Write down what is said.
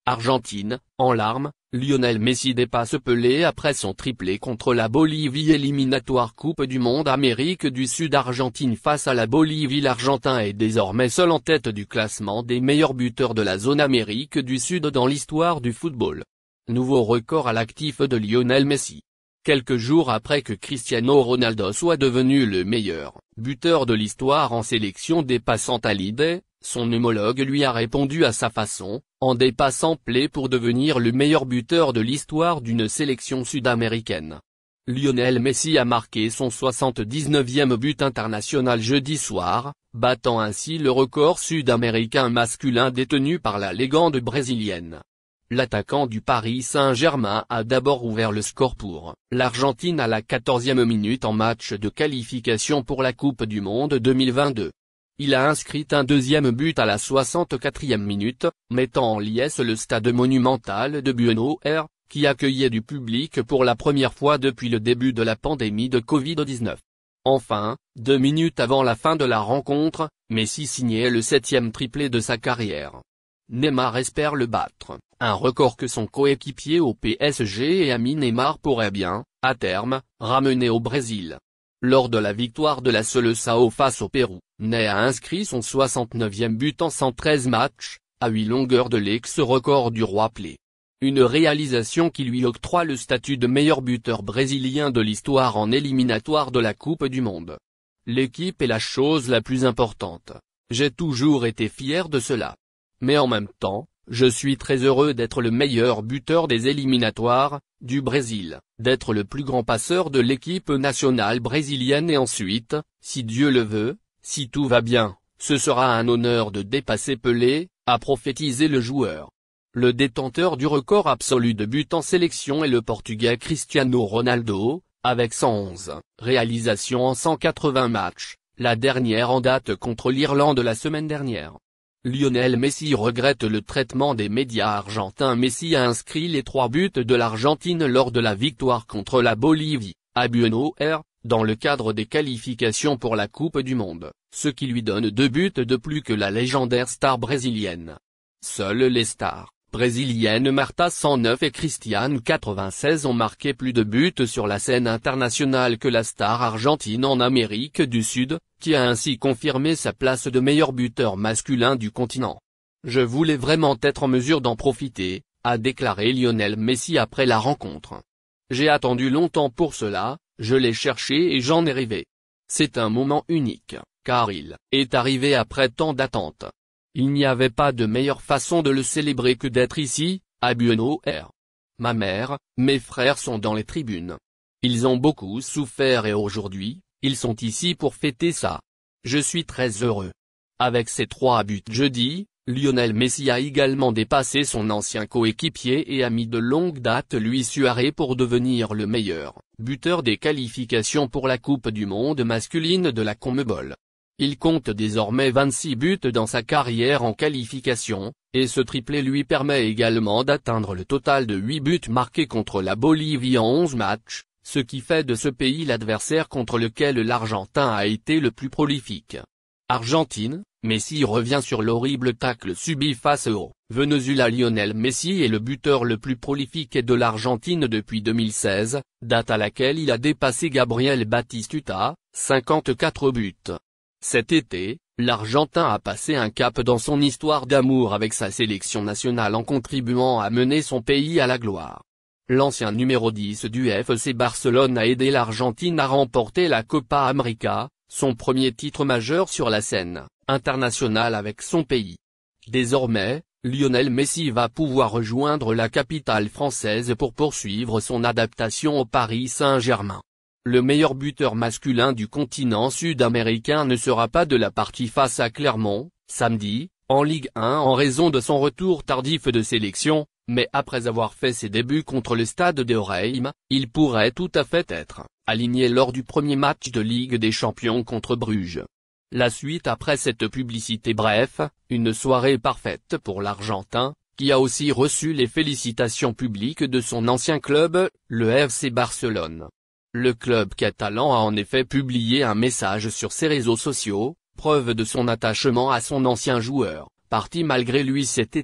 Argentine, en larmes, Lionel Messi dépasse Pelé après son triplé contre la Bolivie. Éliminatoire Coupe du Monde Amérique du Sud. Argentine face à la Bolivie. L'Argentin est désormais seul en tête du classement des meilleurs buteurs de la zone Amérique du Sud dans l'histoire du football. Nouveau record à l'actif de Lionel Messi. Quelques jours après que Cristiano Ronaldo soit devenu le meilleur buteur de l'histoire en sélection dépassant Hallyday, son homologue lui a répondu à sa façon, en dépassant Pelé pour devenir le meilleur buteur de l'histoire d'une sélection sud-américaine. Lionel Messi a marqué son 79e but international jeudi soir, battant ainsi le record sud-américain masculin détenu par la légende brésilienne. L'attaquant du Paris Saint-Germain a d'abord ouvert le score pour l'Argentine à la 14e minute en match de qualification pour la Coupe du Monde 2022. Il a inscrit un deuxième but à la 64e minute, mettant en liesse le stade monumental de Buenos Aires, qui accueillait du public pour la première fois depuis le début de la pandémie de Covid-19. Enfin, 2 minutes avant la fin de la rencontre, Messi signait le 7e triplé de sa carrière. Neymar espère le battre, un record que son coéquipier au PSG et ami Neymar pourrait bien, à terme, ramener au Brésil. Lors de la victoire de la Seleção face au Pérou, Ney a inscrit son 69e but en 113 matchs, à 8 longueurs de l'ex-record du roi Pelé. Une réalisation qui lui octroie le statut de meilleur buteur brésilien de l'histoire en éliminatoire de la Coupe du Monde. L'équipe est la chose la plus importante. J'ai toujours été fier de cela. Mais en même temps, je suis très heureux d'être le meilleur buteur des éliminatoires, du Brésil, d'être le plus grand passeur de l'équipe nationale brésilienne et ensuite, si Dieu le veut, si tout va bien, ce sera un honneur de dépasser Pelé, a prophétisé le joueur. Le détenteur du record absolu de buts en sélection est le Portugais Cristiano Ronaldo, avec 111 réalisations en 180 matchs, la dernière en date contre l'Irlande la semaine dernière. Lionel Messi regrette le traitement des médias argentins. Messi a inscrit les 3 buts de l'Argentine lors de la victoire contre la Bolivie, à Buenos Aires, dans le cadre des qualifications pour la Coupe du Monde, ce qui lui donne 2 buts de plus que la légendaire star brésilienne. Seules les stars brésiliennes Marta 109 et Cristiane 96 ont marqué plus de buts sur la scène internationale que la star argentine en Amérique du Sud, qui a ainsi confirmé sa place de meilleur buteur masculin du continent. Je voulais vraiment être en mesure d'en profiter, a déclaré Lionel Messi après la rencontre. J'ai attendu longtemps pour cela, je l'ai cherché et j'en ai rêvé. C'est un moment unique, car il est arrivé après tant d'attentes. Il n'y avait pas de meilleure façon de le célébrer que d'être ici, à Buenos Aires. Ma mère, mes frères sont dans les tribunes. Ils ont beaucoup souffert et aujourd'hui, ils sont ici pour fêter ça. Je suis très heureux. Avec ses 3 buts jeudi, Lionel Messi a également dépassé son ancien coéquipier et ami de longue date Luis Suarez pour devenir le meilleur buteur des qualifications pour la Coupe du Monde masculine de la CONMEBOL. Il compte désormais 26 buts dans sa carrière en qualification, et ce triplé lui permet également d'atteindre le total de 8 buts marqués contre la Bolivie en 11 matchs, ce qui fait de ce pays l'adversaire contre lequel l'Argentin a été le plus prolifique. Argentine, Messi revient sur l'horrible tacle subi face au Venezuela. Lionel Messi est le buteur le plus prolifique de l'Argentine depuis 2016, date à laquelle il a dépassé Gabriel Batistuta, 54 buts. Cet été, l'Argentin a passé un cap dans son histoire d'amour avec sa sélection nationale en contribuant à mener son pays à la gloire. L'ancien numéro 10 du FC Barcelone a aidé l'Argentine à remporter la Copa América, son premier titre majeur sur la scène internationale avec son pays. Désormais, Lionel Messi va pouvoir rejoindre la capitale française pour poursuivre son adaptation au Paris Saint-Germain. Le meilleur buteur masculin du continent sud-américain ne sera pas de la partie face à Clermont, samedi, en Ligue 1 en raison de son retour tardif de sélection, mais après avoir fait ses débuts contre le Stade de Reims, il pourrait tout à fait être aligné lors du premier match de Ligue des Champions contre Bruges. La suite après cette publicité. Bref, une soirée parfaite pour l'Argentin, qui a aussi reçu les félicitations publiques de son ancien club, le FC Barcelone. Le club catalan a en effet publié un message sur ses réseaux sociaux, preuve de son attachement à son ancien joueur, parti malgré lui cet été.